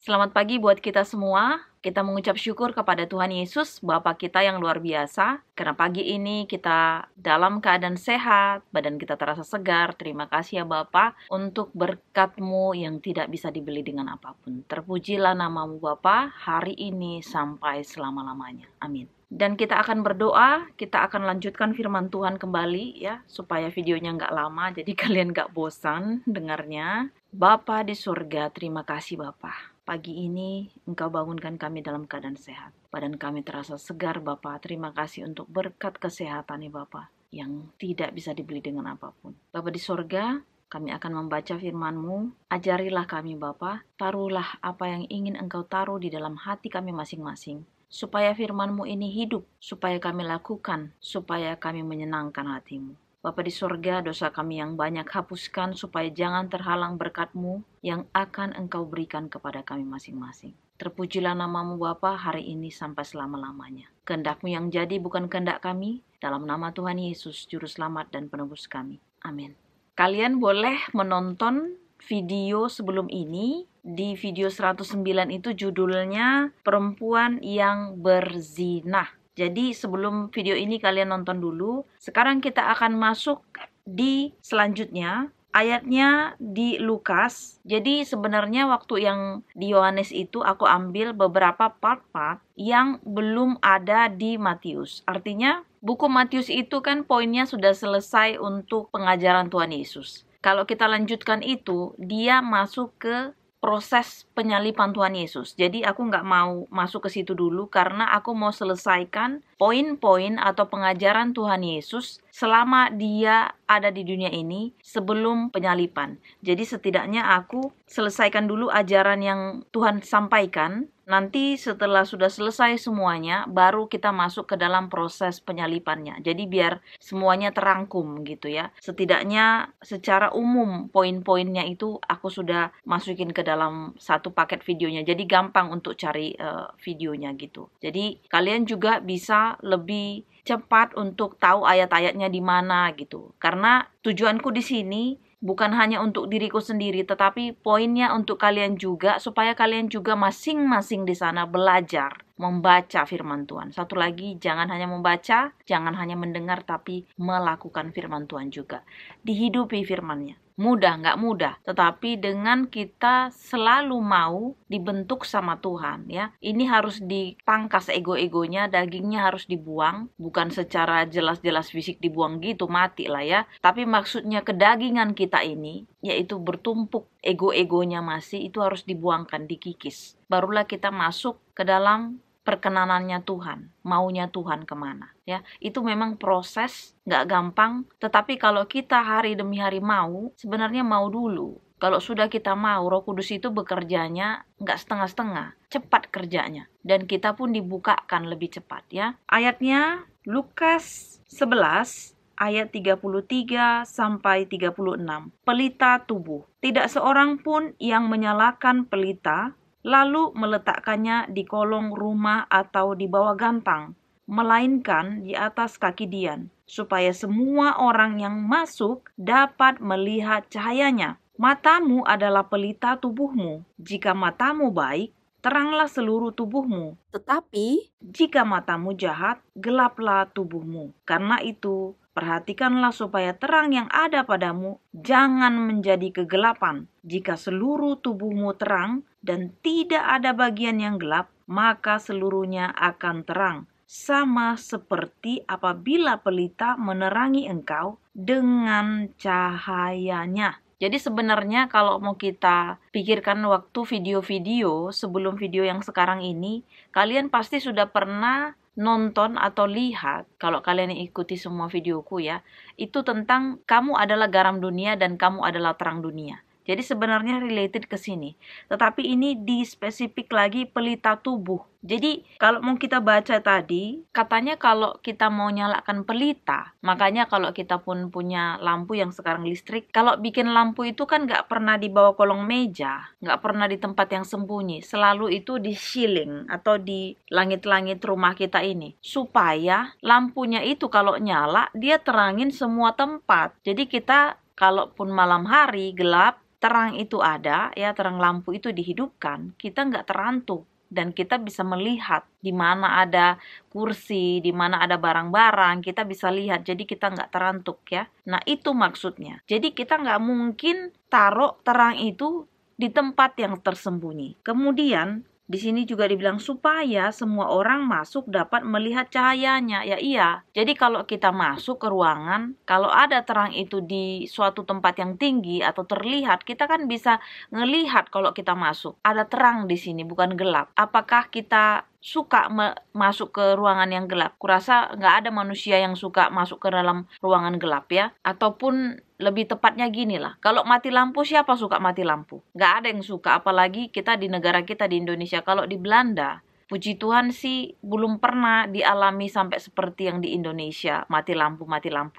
Selamat pagi buat kita semua. Kita mengucap syukur kepada Tuhan Yesus, Bapa kita yang luar biasa. Karena pagi ini kita dalam keadaan sehat, badan kita terasa segar. Terima kasih ya Bapa untuk berkat-Mu yang tidak bisa dibeli dengan apapun. Terpujilah nama-Mu Bapa hari ini sampai selama-lamanya. Amin. Dan kita akan berdoa, kita akan lanjutkan firman Tuhan kembali ya, supaya videonya nggak lama, jadi kalian nggak bosan dengarnya. Bapa di surga, terima kasih Bapa. Pagi ini Engkau bangunkan kami dalam keadaan sehat. Badan kami terasa segar Bapa. Terima kasih untuk berkat kesehatan ya Bapa, yang tidak bisa dibeli dengan apapun. Bapa di surga, kami akan membaca firman-Mu. Ajarilah kami Bapa. Taruhlah apa yang ingin Engkau taruh di dalam hati kami masing-masing, supaya firman-Mu ini hidup, supaya kami lakukan, supaya kami menyenangkan hati-Mu. Bapa di surga, dosa kami yang banyak hapuskan, supaya jangan terhalang berkat-Mu yang akan Engkau berikan kepada kami masing-masing. Terpujilah nama-Mu Bapa hari ini sampai selama-lamanya. Kehendak-Mu yang jadi bukan kehendak kami, dalam nama Tuhan Yesus, Juru Selamat dan Penebus kami. Amin. Kalian boleh menonton video sebelum ini. Di video 109 itu judulnya Perempuan yang Berzina. Jadi sebelum video ini kalian nonton dulu. Sekarang kita akan masuk di selanjutnya. Ayatnya di Lukas. Jadi sebenarnya waktu yang di Yohanes itu aku ambil beberapa part-part yang belum ada di Matius. Artinya buku Matius itu kan poinnya sudah selesai untuk pengajaran Tuhan Yesus. Kalau kita lanjutkan itu, dia masuk ke proses penyalipan Tuhan Yesus. Jadi aku nggak mau masuk ke situ dulu karena aku mau selesaikan poin-poin atau pengajaran Tuhan Yesus selama dia ada di dunia ini sebelum penyalipan. Jadi setidaknya aku selesaikan dulu ajaran yang Tuhan sampaikan. Nanti setelah sudah selesai semuanya, baru kita masuk ke dalam proses penyalipannya. Jadi biar semuanya terangkum gitu ya. Setidaknya secara umum poin-poinnya itu aku sudah masukin ke dalam satu paket videonya. Jadi gampang untuk cari videonya gitu. Jadi kalian juga bisa lebih cepat untuk tahu ayat-ayatnya di mana gitu. Karena tujuanku di sini bukan hanya untuk diriku sendiri, tetapi poinnya untuk kalian juga, supaya kalian juga masing-masing di sana belajar membaca firman Tuhan. Satu lagi, jangan hanya membaca, jangan hanya mendengar, tapi melakukan firman Tuhan juga. Dihidupi firman-Nya. Mudah, nggak mudah, tetapi dengan kita selalu mau dibentuk sama Tuhan ya. Ini harus dipangkas ego-egonya, dagingnya harus dibuang, bukan secara jelas-jelas fisik dibuang gitu, mati lah ya. Tapi maksudnya kedagingan kita ini, yaitu bertumpuk ego-egonya masih, itu harus dibuangkan, dikikis. Barulah kita masuk ke dalam perkenanannya Tuhan, maunya Tuhan kemana ya. Itu memang proses gak gampang, tetapi kalau kita hari demi hari mau, sebenarnya mau dulu. Kalau sudah kita mau, Roh Kudus itu bekerjanya gak setengah-setengah, cepat kerjanya, dan kita pun dibukakan lebih cepat ya. Ayatnya Lukas 11 ayat 33 sampai 36. Pelita tubuh. Tidak seorang pun yang menyalakan pelita lalu meletakkannya di kolong rumah atau di bawah gantang, melainkan di atas kaki dian, supaya semua orang yang masuk dapat melihat cahayanya. Matamu adalah pelita tubuhmu. Jika matamu baik, teranglah seluruh tubuhmu. Tetapi jika matamu jahat, gelaplah tubuhmu. Karena itu, perhatikanlah supaya terang yang ada padamu jangan menjadi kegelapan. Jika seluruh tubuhmu terang dan tidak ada bagian yang gelap, maka seluruhnya akan terang. Sama seperti apabila pelita menerangi engkau dengan cahayanya. Jadi sebenarnya kalau mau kita pikirkan waktu video-video sebelum video yang sekarang ini, kalian pasti sudah pernah nonton atau lihat, kalau kalian ikuti semua videoku ya, itu tentang kamu adalah garam dunia dan kamu adalah terang dunia. Jadi sebenarnya related ke sini. Tetapi ini dispesifik lagi pelita tubuh. Jadi kalau mau kita baca tadi, katanya kalau kita mau nyalakan pelita, makanya kalau kita pun punya lampu yang sekarang listrik, kalau bikin lampu itu kan nggak pernah di bawah kolong meja, nggak pernah di tempat yang sembunyi. Selalu itu di ceiling atau di langit-langit rumah kita ini. Supaya lampunya itu kalau nyala, dia terangin semua tempat. Jadi kita kalaupun malam hari gelap, terang itu ada, ya terang lampu itu dihidupkan, kita nggak terantuk. Dan kita bisa melihat di mana ada kursi, di mana ada barang-barang, kita bisa lihat. Jadi kita nggak terantuk ya. Nah itu maksudnya. Jadi kita nggak mungkin taruh terang itu di tempat yang tersembunyi. Kemudian di sini juga dibilang supaya semua orang masuk dapat melihat cahayanya. Ya iya. Jadi kalau kita masuk ke ruangan, kalau ada terang itu di suatu tempat yang tinggi atau terlihat, kita kan bisa ngelihat kalau kita masuk. Ada terang di sini, bukan gelap. Apakah kita suka masuk ke ruangan yang gelap? Kurasa nggak ada manusia yang suka masuk ke dalam ruangan gelap ya. Ataupun lebih tepatnya gini lah, kalau mati lampu, siapa suka mati lampu? Nggak ada yang suka, apalagi kita di negara kita di Indonesia. Kalau di Belanda, puji Tuhan sih belum pernah dialami sampai seperti yang di Indonesia, mati lampu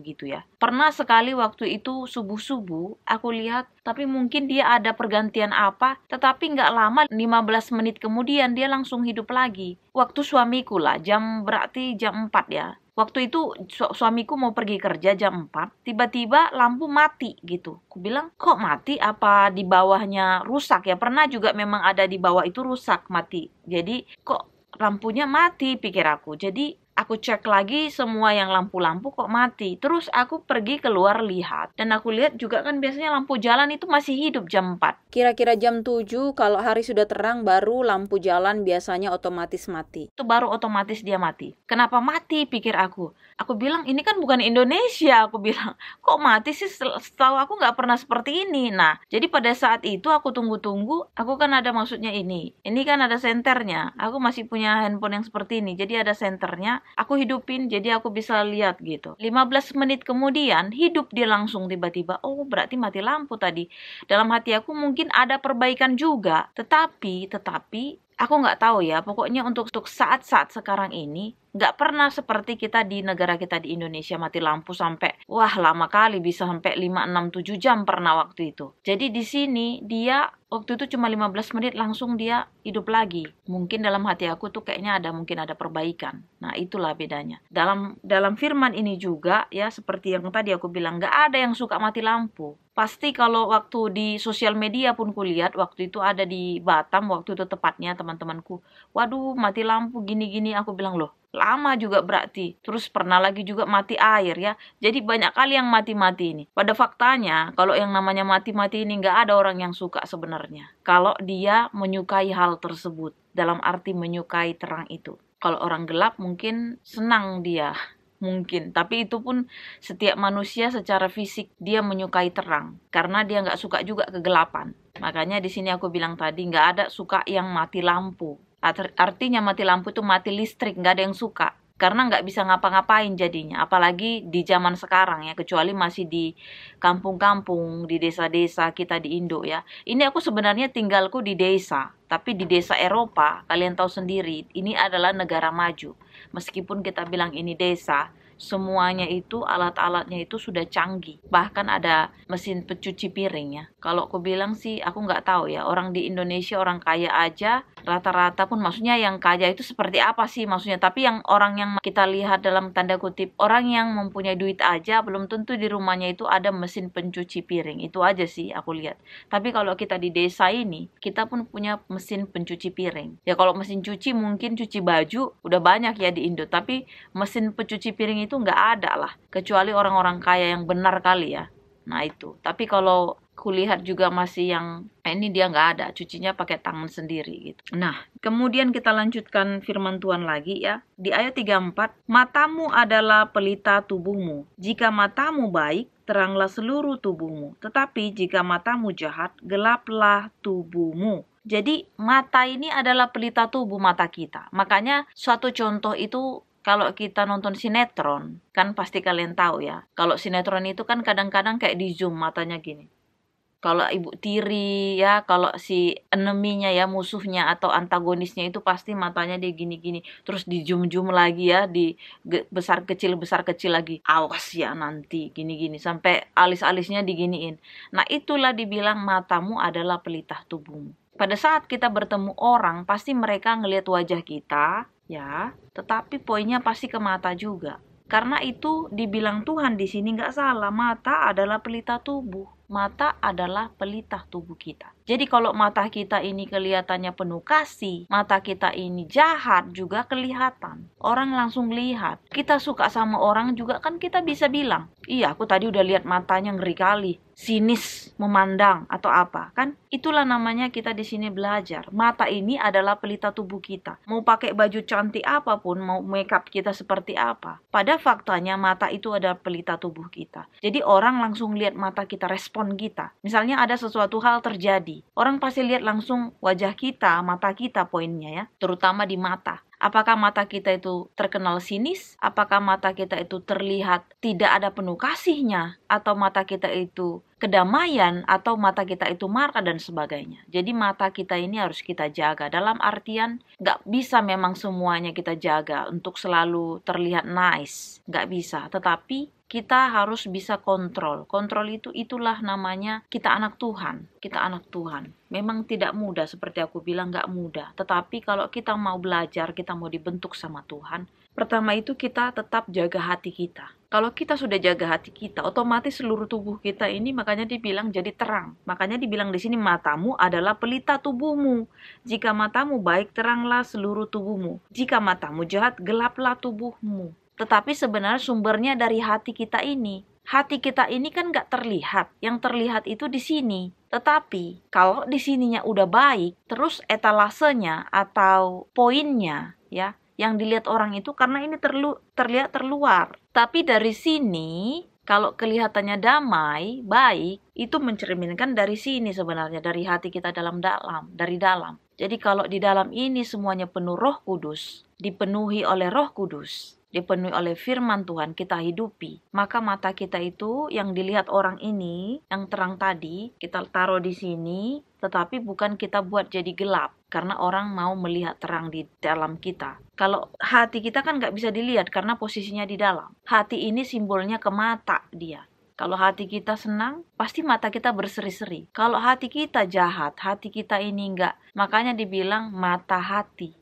gitu ya. Pernah sekali waktu itu subuh-subuh, aku lihat, tapi mungkin dia ada pergantian apa, tetapi nggak lama, 15 menit kemudian dia langsung hidup lagi. Waktu suamiku lah, berarti jam 4 ya. Waktu itu suamiku mau pergi kerja jam 4, tiba-tiba lampu mati gitu. Aku bilang, kok mati? Apa di bawahnya rusak ya? Pernah juga memang ada di bawah itu rusak, mati. Jadi kok lampunya mati, pikir aku. Jadi aku cek lagi semua yang lampu-lampu kok mati. Terus aku pergi keluar lihat. Dan aku lihat juga kan biasanya lampu jalan itu masih hidup jam 4. Kira-kira jam 7 kalau hari sudah terang baru lampu jalan biasanya otomatis mati. Itu baru otomatis dia mati. Kenapa mati, pikir aku. Aku bilang ini kan bukan Indonesia. Aku bilang kok mati sih, setahu aku nggak pernah seperti ini. Nah jadi pada saat itu aku tunggu-tunggu. Aku kan ada maksudnya ini kan ada senternya. Aku masih punya handphone yang seperti ini. Jadi ada senternya. Aku hidupin jadi aku bisa lihat gitu. 15 menit kemudian hidup dia langsung tiba-tiba. Oh berarti mati lampu tadi. Dalam hati aku mungkin ada perbaikan juga. Tetapi aku nggak tahu ya. Pokoknya untuk saat-saat sekarang ini nggak pernah seperti kita di negara kita di Indonesia mati lampu sampai wah lama kali, bisa sampai 5, 6, 7 jam pernah waktu itu. Jadi di sini dia waktu itu cuma 15 menit langsung dia hidup lagi. Mungkin dalam hati aku tuh kayaknya mungkin ada perbaikan. Nah itulah bedanya. Dalam firman ini juga ya seperti yang tadi aku bilang, nggak ada yang suka mati lampu. Pasti kalau waktu di sosial media pun kulihat waktu itu ada di Batam, waktu itu tepatnya teman-temanku, waduh mati lampu gini-gini. Aku bilang loh lama juga berarti. Terus pernah lagi juga mati air ya. Jadi banyak kali yang mati-mati ini. Pada faktanya kalau yang namanya mati-mati ini nggak ada orang yang suka sebenarnya. Kalau dia menyukai hal tersebut. Dalam arti menyukai terang itu. Kalau orang gelap mungkin senang dia. Mungkin. Tapi itu pun setiap manusia secara fisik dia menyukai terang. Karena dia nggak suka juga kegelapan. Makanya di sini aku bilang tadi nggak ada suka yang mati lampu. Artinya mati lampu itu mati listrik, nggak ada yang suka. Karena nggak bisa ngapa-ngapain jadinya. Apalagi di zaman sekarang ya, kecuali masih di kampung-kampung, di desa-desa kita di Indo ya. Ini aku sebenarnya tinggalku di desa. Tapi di desa Eropa, kalian tahu sendiri, ini adalah negara maju. Meskipun kita bilang ini desa, semuanya itu alat-alatnya itu sudah canggih. Bahkan ada mesin pencuci piring ya. Kalau aku bilang sih aku nggak tahu ya, orang di Indonesia orang kaya aja rata-rata pun, maksudnya yang kaya itu seperti apa sih maksudnya. Tapi yang orang yang kita lihat dalam tanda kutip, orang yang mempunyai duit aja belum tentu di rumahnya itu ada mesin pencuci piring. Itu aja sih aku lihat. Tapi kalau kita di desa ini, kita pun punya mesin pencuci piring. Ya kalau mesin cuci mungkin cuci baju udah banyak ya di Indo, tapi mesin pencuci piring itu nggak ada lah, kecuali orang-orang kaya yang benar kali ya. Nah itu. Tapi kalau kulihat juga masih yang ini dia nggak ada, cucinya pakai tangan sendiri gitu. Nah kemudian kita lanjutkan firman Tuhan lagi ya. Di ayat 34, matamu adalah pelita tubuhmu. Jika matamu baik, teranglah seluruh tubuhmu. Tetapi jika matamu jahat, gelaplah tubuhmu. Jadi mata ini adalah pelita tubuh mata kita. Makanya suatu contoh itu kalau kita nonton sinetron, kan pasti kalian tahu ya. Kalau sinetron itu kan kadang-kadang kayak di zoom matanya gini. Kalau ibu tiri ya, kalau si eneminya ya, musuhnya atau antagonisnya itu pasti matanya dia gini-gini. Terus di zoom-zoom lagi ya, di besar kecil lagi. Awas ya nanti gini-gini. Sampai alis-alisnya diginiin. Nah itulah dibilang matamu adalah pelita tubuhmu. Pada saat kita bertemu orang, pasti mereka ngelihat wajah kita, ya, tetapi poinnya pasti ke mata juga. Karena itu dibilang Tuhan di sini nggak salah, mata adalah pelita tubuh. Mata adalah pelita tubuh kita. Jadi kalau mata kita ini kelihatannya penuh kasih, mata kita ini jahat juga kelihatan. Orang langsung lihat. Kita suka sama orang juga kan kita bisa bilang, iya aku tadi udah lihat matanya ngeri kali, sinis memandang atau apa kan? Itulah namanya kita di sini belajar. Mata ini adalah pelita tubuh kita. Mau pakai baju cantik apapun, mau makeup kita seperti apa, pada faktanya mata itu adalah pelita tubuh kita. Jadi orang langsung lihat mata kita, respon kita. Misalnya ada sesuatu hal terjadi, orang pasti lihat langsung wajah kita, mata kita poinnya ya, terutama di mata. Apakah mata kita itu terkenal sinis? Apakah mata kita itu terlihat tidak ada penuh kasihnya? Atau mata kita itu kedamaian? Atau mata kita itu marah dan sebagainya? Jadi mata kita ini harus kita jaga. Dalam artian gak bisa memang semuanya kita jaga untuk selalu terlihat nice. Gak bisa. Tetapi kita harus bisa kontrol. Kontrol itu itulah namanya kita anak Tuhan. Kita anak Tuhan. Memang tidak mudah seperti aku bilang, gak mudah. Tetapi kalau kita mau belajar, kita mau dibentuk sama Tuhan, pertama itu kita tetap jaga hati kita. Kalau kita sudah jaga hati kita, otomatis seluruh tubuh kita ini makanya dibilang jadi terang. Makanya dibilang di sini matamu adalah pelita tubuhmu. Jika matamu baik, teranglah seluruh tubuhmu. Jika matamu jahat, gelaplah tubuhmu. Tetapi sebenarnya sumbernya dari hati kita ini. Hati kita ini kan gak terlihat. Yang terlihat itu di sini. Tetapi kalau di sininya udah baik, terus etalasenya atau poinnya ya, yang dilihat orang itu karena ini terlihat terluar. Tapi dari sini, kalau kelihatannya damai, baik, itu mencerminkan dari sini sebenarnya, dari hati kita dari dalam. Jadi kalau di dalam ini semuanya penuh Roh Kudus, dipenuhi oleh Roh Kudus, dipenuhi oleh firman Tuhan, kita hidupi, maka mata kita itu yang dilihat orang ini, yang terang tadi, kita taruh di sini, tetapi bukan kita buat jadi gelap, karena orang mau melihat terang di dalam kita. Kalau hati kita kan gak bisa dilihat karena posisinya di dalam. Hati ini simbolnya ke mata dia. Kalau hati kita senang, pasti mata kita berseri-seri. Kalau hati kita jahat, hati kita ini enggak. Makanya dibilang mata hati.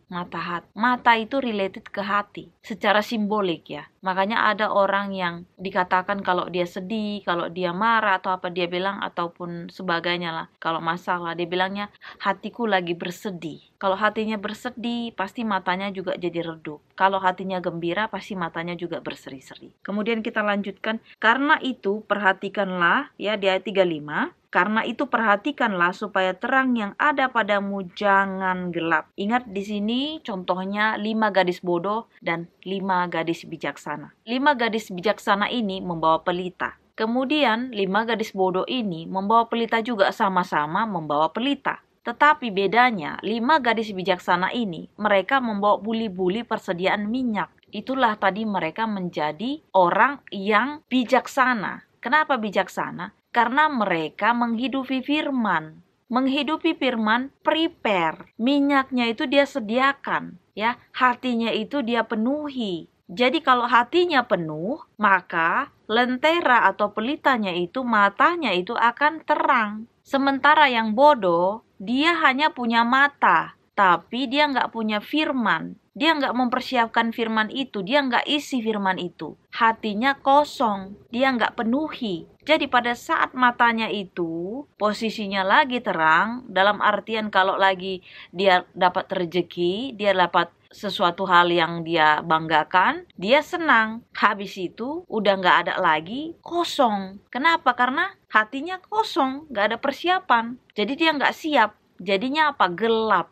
Mata itu related ke hati. Secara simbolik ya. Makanya ada orang yang dikatakan kalau dia sedih, kalau dia marah atau apa dia bilang, ataupun sebagainya lah. Kalau masalah, dia bilangnya hatiku lagi bersedih. Kalau hatinya bersedih, pasti matanya juga jadi redup. Kalau hatinya gembira, pasti matanya juga berseri-seri. Kemudian kita lanjutkan. Karena itu perhatikanlah ya di ayat 35. Karena itu perhatikanlah supaya terang yang ada padamu jangan gelap. Ingat di sini contohnya 5 gadis bodoh dan 5 gadis bijaksana. 5 gadis bijaksana ini membawa pelita. Kemudian 5 gadis bodoh ini membawa pelita juga, sama-sama membawa pelita. Tetapi bedanya 5 gadis bijaksana ini mereka membawa buli-buli persediaan minyak. Itulah tadi mereka menjadi orang yang bijaksana. Kenapa bijaksana? Karena mereka menghidupi firman. Menghidupi firman, prepare. Minyaknya itu dia sediakan, ya. Hatinya itu dia penuhi. Jadi kalau hatinya penuh, maka lentera atau pelitanya itu, matanya itu akan terang. Sementara yang bodoh, dia hanya punya mata, tapi dia nggak punya firman. Dia nggak mempersiapkan firman itu, dia nggak isi firman itu. Hatinya kosong, dia nggak penuhi. Jadi pada saat matanya itu posisinya lagi terang, dalam artian kalau lagi dia dapat rezeki, dia dapat sesuatu hal yang dia banggakan, dia senang. Habis itu udah nggak ada lagi, kosong. Kenapa? Karena hatinya kosong, nggak ada persiapan. Jadi dia nggak siap. Jadinya apa? Gelap.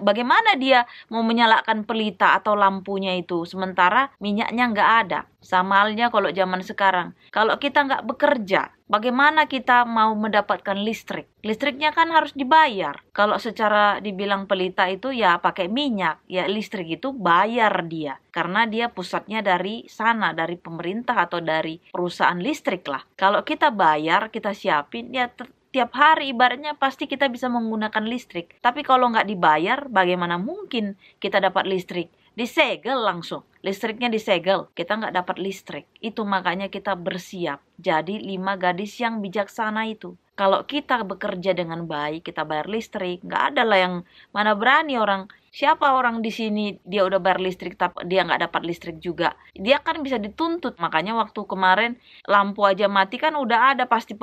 Bagaimana dia mau menyalakan pelita atau lampunya itu sementara minyaknya nggak ada. Sama halnya kalau zaman sekarang, kalau kita nggak bekerja, bagaimana kita mau mendapatkan listrik? Listriknya kan harus dibayar. Kalau secara dibilang pelita itu ya pakai minyak, ya listrik itu bayar dia, karena dia pusatnya dari sana, dari pemerintah atau dari perusahaan listrik lah. Kalau kita bayar, kita siapin, ya tiap hari ibaratnya pasti kita bisa menggunakan listrik. Tapi kalau nggak dibayar, bagaimana mungkin kita dapat listrik? Disegel langsung. Listriknya disegel. Kita nggak dapat listrik. Itu makanya kita bersiap. Jadi 5 gadis yang bijaksana itu. Kalau kita bekerja dengan baik, kita bayar listrik. Nggak ada lah yang mana berani orang Siapa orang di sini dia udah bayar listrik tapi dia nggak dapat listrik juga? Dia kan bisa dituntut. Makanya waktu kemarin lampu aja mati kan udah ada pasti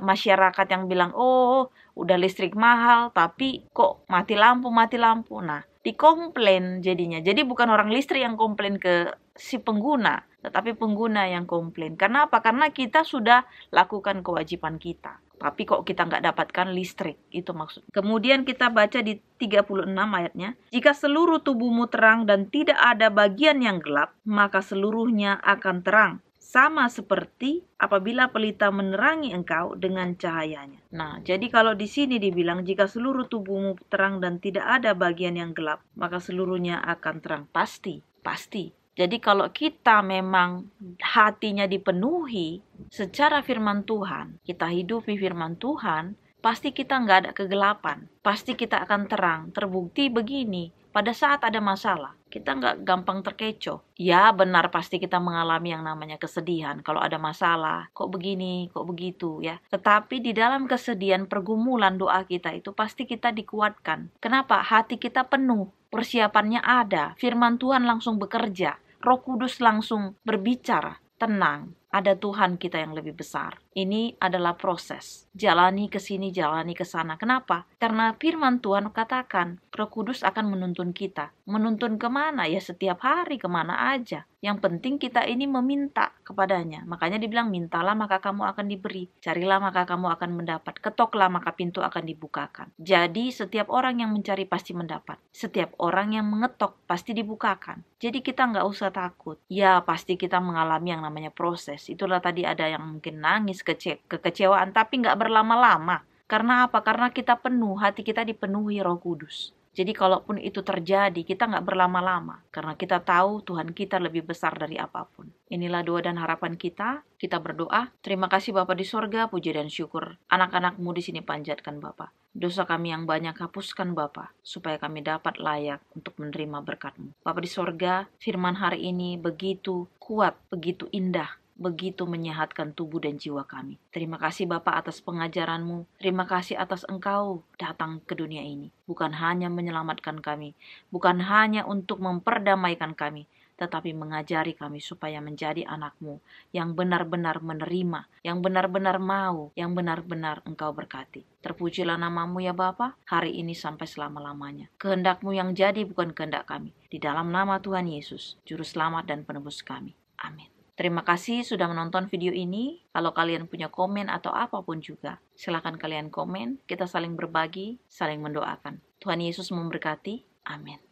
masyarakat yang bilang, oh udah listrik mahal tapi kok mati lampu. Nah, dikomplain jadinya. Jadi bukan orang listrik yang komplain ke si pengguna, tetapi pengguna yang komplain. Karena apa? Karena kita sudah lakukan kewajiban kita, tapi kok kita nggak dapatkan listrik, itu maksud. Kemudian kita baca di 36 ayatnya, jika seluruh tubuhmu terang dan tidak ada bagian yang gelap, maka seluruhnya akan terang, sama seperti apabila pelita menerangi engkau dengan cahayanya. Nah, jadi kalau di sini dibilang jika seluruh tubuhmu terang dan tidak ada bagian yang gelap, maka seluruhnya akan terang. Pasti. Jadi kalau kita memang hatinya dipenuhi secara firman Tuhan, kita hidupi firman Tuhan, pasti kita nggak ada kegelapan. Pasti kita akan terang. Terbukti begini, pada saat ada masalah, kita nggak gampang terkecoh. Ya benar, pasti kita mengalami yang namanya kesedihan. Kalau ada masalah, kok begini, kok begitu ya. Tetapi di dalam kesedihan, pergumulan doa kita itu pasti kita dikuatkan. Kenapa? Hati kita penuh, persiapannya ada, firman Tuhan langsung bekerja. Roh Kudus langsung berbicara, tenang, ada Tuhan kita yang lebih besar. Ini adalah proses. Jalani ke sini, jalani ke sana. Kenapa? Karena firman Tuhan katakan, Roh Kudus akan menuntun kita. Menuntun kemana? Ya setiap hari, kemana aja. Yang penting kita ini meminta kepadanya. Makanya dibilang, mintalah maka kamu akan diberi. Carilah maka kamu akan mendapat. Ketoklah maka pintu akan dibukakan. Jadi setiap orang yang mencari pasti mendapat. Setiap orang yang mengetok pasti dibukakan. Jadi kita nggak usah takut. Ya pasti kita mengalami yang namanya proses. Itulah tadi ada yang mungkin nangis, kekecewaan, tapi nggak berlama-lama. Karena apa? Karena kita penuh, hati kita dipenuhi Roh Kudus. Jadi kalaupun itu terjadi, kita nggak berlama-lama. Karena kita tahu Tuhan kita lebih besar dari apapun. Inilah doa dan harapan kita. Kita berdoa. Terima kasih Bapa di sorga, puji dan syukur. Anak-anak-Mu di sini panjatkan Bapa. Dosa kami yang banyak hapuskan Bapa, supaya kami dapat layak untuk menerima berkat-Mu. Bapa di sorga, firman hari ini begitu kuat, begitu indah, begitu menyehatkan tubuh dan jiwa kami. Terima kasih Bapa atas pengajaran-Mu. Terima kasih atas Engkau datang ke dunia ini. Bukan hanya menyelamatkan kami, bukan hanya untuk memperdamaikan kami, tetapi mengajari kami supaya menjadi anak-Mu yang benar-benar menerima, yang benar-benar mau, yang benar-benar Engkau berkati. Terpujilah nama-Mu ya Bapa, hari ini sampai selama-lamanya. Kehendak-Mu yang jadi bukan kehendak kami. Di dalam nama Tuhan Yesus, Juru Selamat dan Penebus kami. Amin. Terima kasih sudah menonton video ini. Kalau kalian punya komen atau apapun juga, silakan kalian komen. Kita saling berbagi, saling mendoakan. Tuhan Yesus memberkati. Amin.